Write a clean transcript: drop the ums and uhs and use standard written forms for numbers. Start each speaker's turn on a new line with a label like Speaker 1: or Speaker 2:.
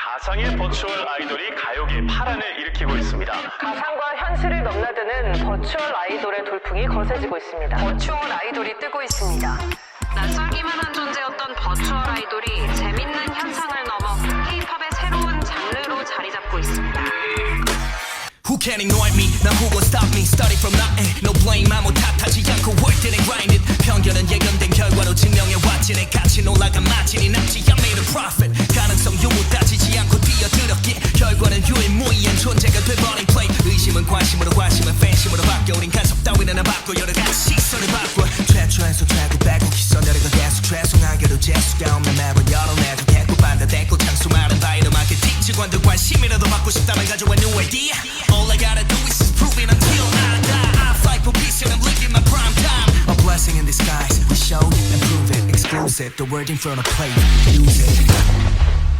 Speaker 1: 가상의 버추얼 아이돌이 가요계 파란을 일으키고 있습니다.
Speaker 2: 가상과 현실을 넘나드는 버추얼 아이돌의 돌풍이 거세지고 있습니다. 버추얼 아이돌이 뜨고 있습니다.
Speaker 3: 낯설기만 한 존재였던 버추얼 아이돌이 재밌는 현상을 넘어 K-팝의 새로운 장르로 자리 잡고 있습니다.
Speaker 4: Who can ignore me? 난 who gon' stop me? Started from nothing. No blame, 아무 탓하지 않고 worked it and grinded. 편견은 예견된 결과로 증명해왔지. 내 가치 올라간 마진이 남지. I made a profit. 가능성 유무 따지지 않고 뛰어들었기에 결과는 유일무이한 존재가 돼버린 play. 의심은 관심으로 관심은 팬심으로 바뀌어. 우린 간섭 따위는 안 받고 여러 가지 시선을 바꿔. 최초에서 최고 빼고 기선 내려가 계속 죄송하게도 재수가 없는 매번 열어내도 개고 반대되고 참 수많은 바이럴 마케팅 직원들 관심이라도 받고 싶다면 가져와 new idea. All I gotta do is prove it until I die. I fight for peace and I'm living my prime time. A blessing in disguise. We show it and prove it. Exclusive. The word in front of play. Use it.